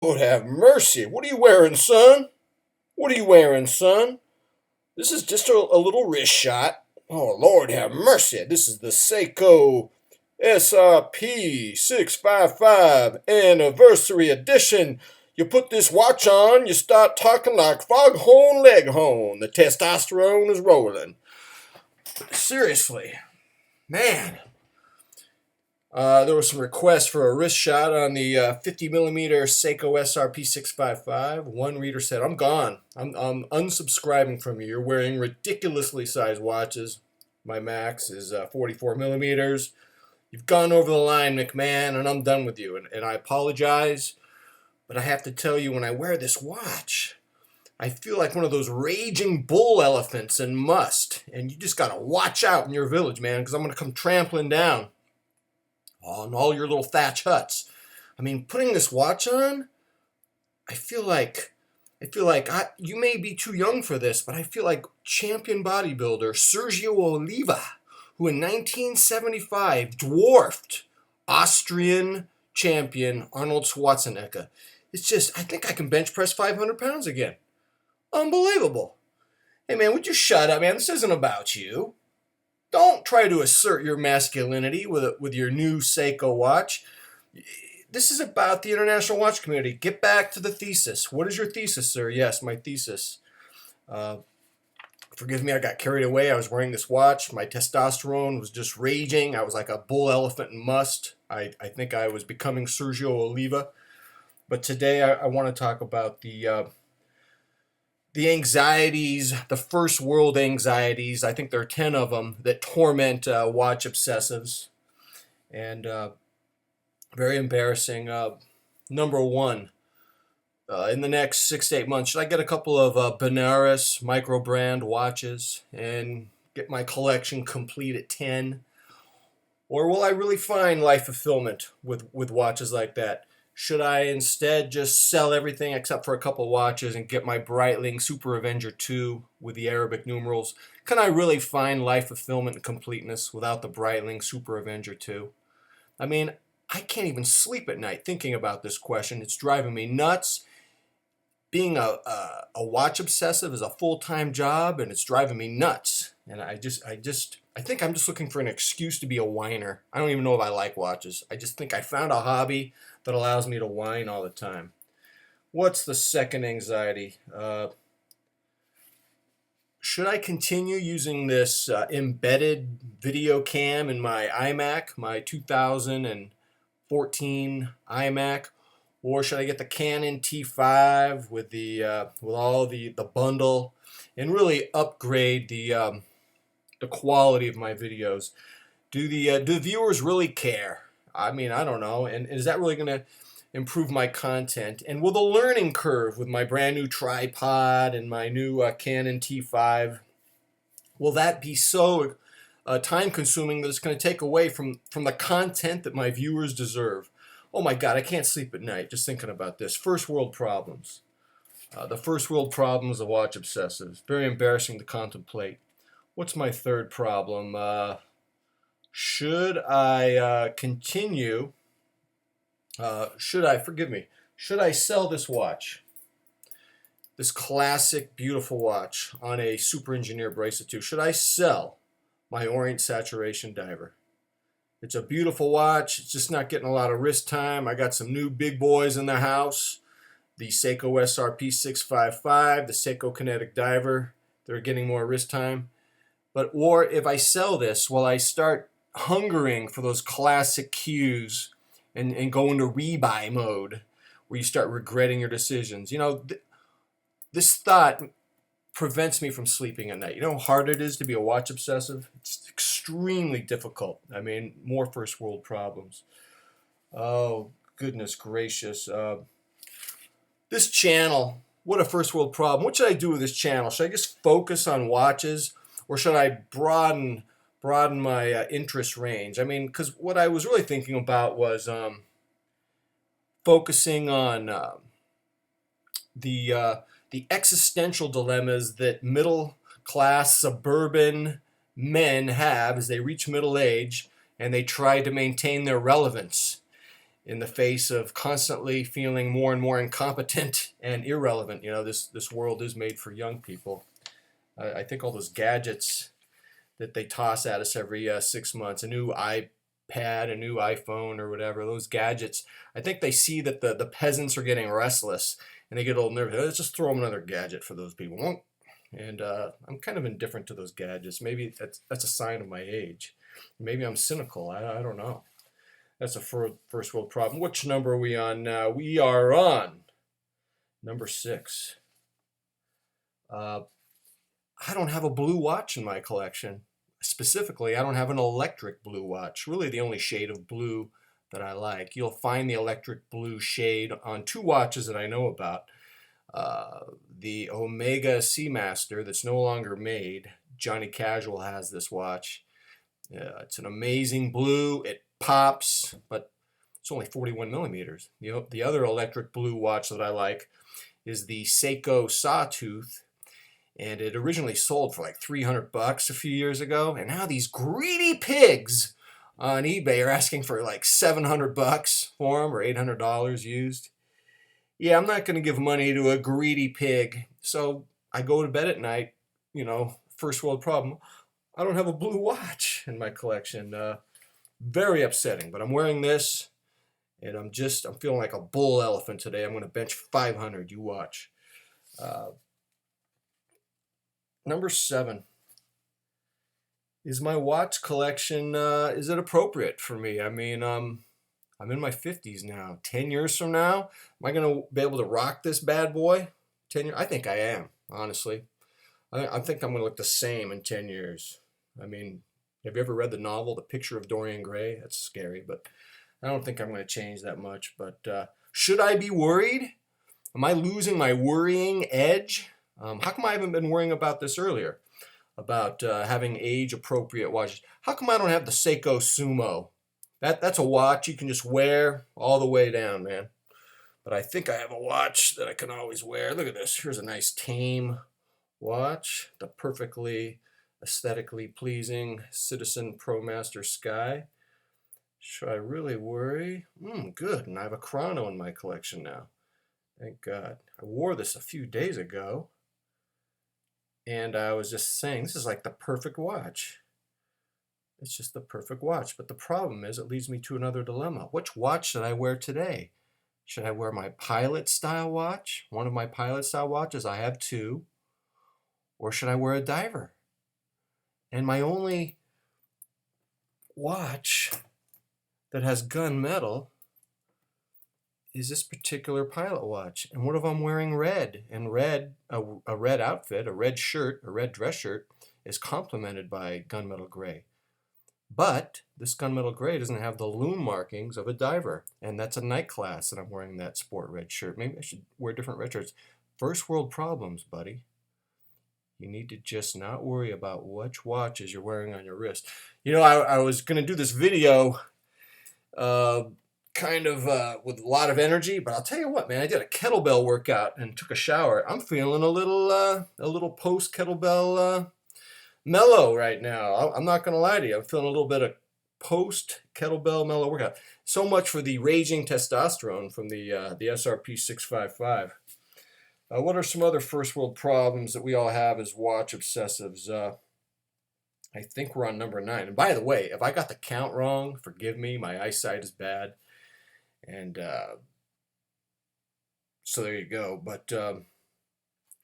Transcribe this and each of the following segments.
Lord have mercy. What are you wearing, son? What are you wearing, son? This is just a little wrist shot. Oh, Lord have mercy. This is the Seiko SRP655 Anniversary Edition. You put this watch on, you start talking like Foghorn Leghorn. The testosterone is rolling. Seriously, man. There was some requests for a wrist shot on the 50mm Seiko SRP655. One reader said, I'm gone. I'm unsubscribing from you. You're wearing ridiculously sized watches. My max is 44mm. You've gone over the line, McMahon, and I'm done with you. And I apologize, but I have to tell you, when I wear this watch, I feel like one of those raging bull elephants in Must. And you just got to watch out in your village, man, because I'm going to come trampling down on all your little thatch huts. I mean, putting this watch on, I feel like you may be too young for this, but I feel like champion bodybuilder Sergio Oliva, who in 1975 dwarfed Austrian champion Arnold Schwarzenegger. It's just, I think I can bench press 500 pounds again. Unbelievable. Hey man, would you shut up, man? This isn't about you. Don't try to assert your masculinity with your new Seiko watch. This is about the international watch community. Get back to the thesis. What is your thesis, sir? Yes, my thesis. Forgive me, I got carried away. I was wearing this watch. My testosterone was just raging. I was like a bull elephant in Must. I think I was becoming Sergio Oliva. But today I want to talk about the anxieties, the first world anxieties. I think there are 10 of them that torment watch obsessives. And very embarrassing. Number one, in the next 6 to 8 months, should I get a couple of Benares micro brand watches and get my collection complete at 10? Or will I really find life fulfillment with watches like that? Should I instead just sell everything except for a couple watches and get my Breitling Super Avenger 2 with the Arabic numerals? Can I really find life fulfillment and completeness without the Breitling Super Avenger 2? I mean, I can't even sleep at night thinking about this question. It's driving me nuts. Being a watch obsessive is a full-time job, and it's driving me nuts. And I think I'm just looking for an excuse to be a whiner. I don't even know if I like watches. I just think I found a hobby that allows me to whine all the time. What's the second anxiety? Should I continue using this embedded video cam in my iMac, my 2014 iMac? Or should I get the Canon T5 with all the bundle and really upgrade the quality of my videos? Do the viewers really care? I mean, I don't know. And is that really going to improve my content? And will the learning curve with my brand new tripod and my new Canon T5, will that be so time consuming that it's going to take away from the content that my viewers deserve? Oh my God, I can't sleep at night just thinking about this. First world problems. The first world problems of watch obsessives. Very embarrassing to contemplate. What's my third problem? Should I continue? Should I sell this watch? This classic, beautiful watch on a Super Engineer Bracelet 2. Should I sell my Orient Saturation Diver? It's a beautiful watch. It's just not getting a lot of wrist time. I got some new big boys in the house. The Seiko SRP655, the Seiko Kinetic Diver. They're getting more wrist time. Or if I sell this, will I start hungering for those classic cues and go into rebuy mode where you start regretting your decisions? You know, this thought prevents me from sleeping at night. You know how hard it is to be a watch obsessive? It's extremely difficult. I mean, more first world problems. Oh, goodness gracious. This channel, what a first world problem. What should I do with this channel? Should I just focus on watches, or should I broaden my interest range? I mean, because what I was really thinking about was focusing on the existential dilemmas that middle class suburban men have as they reach middle age and they try to maintain their relevance. in the face of constantly feeling more and more incompetent and irrelevant. You know, this world is made for young people. I think all those gadgets that they toss at us every 6 months, a new iPad, a new iPhone, or whatever, those gadgets, I think they see that the peasants are getting restless and they get a little nervous. Let's just throw them another gadget for those people. And I'm kind of indifferent to those gadgets. Maybe that's a sign of my age. Maybe I'm cynical. I don't know. That's a first world problem. Which number are we on now? We are on number 6. I don't have a blue watch in my collection. Specifically, I don't have an electric blue watch. Really the only shade of blue that I like. You'll find the electric blue shade on 2 watches that I know about. The Omega Seamaster that's no longer made. Johnny Casual has this watch. It's an amazing blue. It pops, but it's only 41 millimeters. The other electric blue watch that I like is the Seiko Sawtooth, and it originally sold for like $300 a few years ago, and now these greedy pigs on eBay are asking for like $700 for them, or $800 used. Yeah, I'm not going to give money to a greedy pig. So I go to bed at night, you know, first world problem. I don't have a blue watch in my collection. Very upsetting, but I'm wearing this, and I'm feeling like a bull elephant today. I'm going to bench 500. You watch. Number 7. Is my watch collection, is it appropriate for me? I mean, I'm in my 50s now. 10 years from now, am I going to be able to rock this bad boy? 10 years? I think I am, honestly. I think I'm going to look the same in 10 years. I mean, have you ever read the novel, The Picture of Dorian Gray? That's scary, but I don't think I'm going to change that much. But should I be worried? Am I losing my worrying edge? How come I haven't been worrying about this earlier? About having age-appropriate watches. How come I don't have the Seiko Sumo? That's a watch you can just wear all the way down, man. But I think I have a watch that I can always wear. Look at this. Here's a nice tame watch. The perfectly aesthetically pleasing Citizen ProMaster Sky. Should I really worry? Good. And I have a chrono in my collection now. Thank God. I wore this a few days ago. And I was just saying, this is like the perfect watch. It's just the perfect watch. But the problem is, it leads me to another dilemma. Which watch should I wear today? Should I wear my pilot style watch? One of my pilot style watches, I have 2. Or should I wear a diver? And my only watch that has gunmetal is this particular pilot watch. And what if I'm wearing red? And red, a red outfit, a red shirt, a red dress shirt, is complemented by gunmetal gray. But this gunmetal gray doesn't have the lume markings of a diver. And that's a night class that I'm wearing that sport red shirt. Maybe I should wear different red shirts. First world problems, buddy. You need to just not worry about which watches you're wearing on your wrist. You know, I was going to do this video kind of with a lot of energy, but I'll tell you what, man, I did a kettlebell workout and took a shower. I'm feeling a little post kettlebell mellow right now. I'm not going to lie to you. I'm feeling a little bit of post kettlebell mellow workout. So much for the raging testosterone from the SRP655. What are some other first world problems that we all have as watch obsessives? I think we're on number 9. And by the way, if I got the count wrong, forgive me. My eyesight is bad. And so there you go. But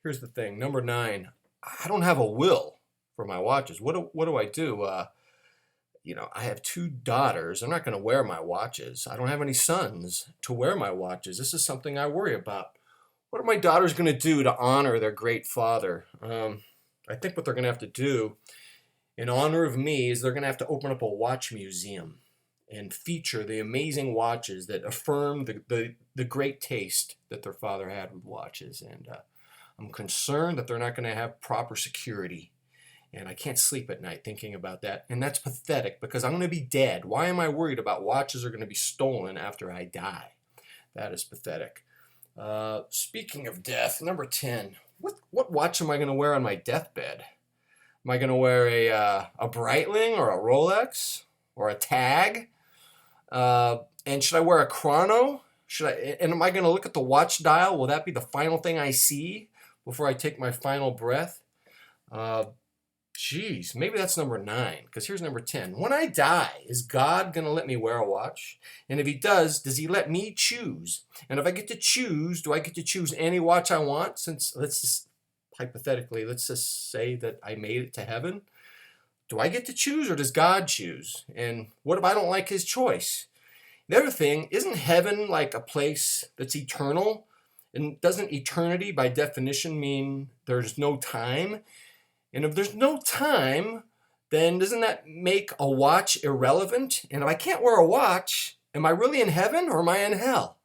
here's the thing. Number 9, I don't have a will for my watches. What do I do? You know, I have 2 daughters. I'm not going to wear my watches. I don't have any sons to wear my watches. This is something I worry about. What are my daughters going to do to honor their great father? I think what they're going to have to do in honor of me is they're going to have to open up a watch museum and feature the amazing watches that affirm the great taste that their father had with watches. And I'm concerned that they're not going to have proper security. And I can't sleep at night thinking about that. And that's pathetic because I'm going to be dead. Why am I worried about watches are going to be stolen after I die? That is pathetic. Speaking of death, number 10. What watch am I going to wear on my deathbed? Am I going to wear a Breitling or a Rolex or a Tag? And should I wear a chrono? And am I going to look at the watch dial? Will that be the final thing I see before I take my final breath? Geez, maybe that's number 9, because here's number 10. When I die, is God going to let me wear a watch? And if he does he let me choose? And if I get to choose, do I get to choose any watch I want? Since, hypothetically, let's just say that I made it to heaven. Do I get to choose, or does God choose? And what if I don't like his choice? The other thing, isn't heaven like a place that's eternal? And doesn't eternity by definition mean there's no time? And if there's no time, then doesn't that make a watch irrelevant? And if I can't wear a watch, am I really in heaven or am I in hell?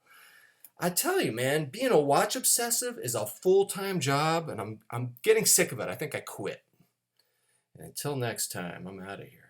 I tell you, man, being a watch obsessive is a full-time job, and I'm getting sick of it. I think I quit. And until next time, I'm out of here.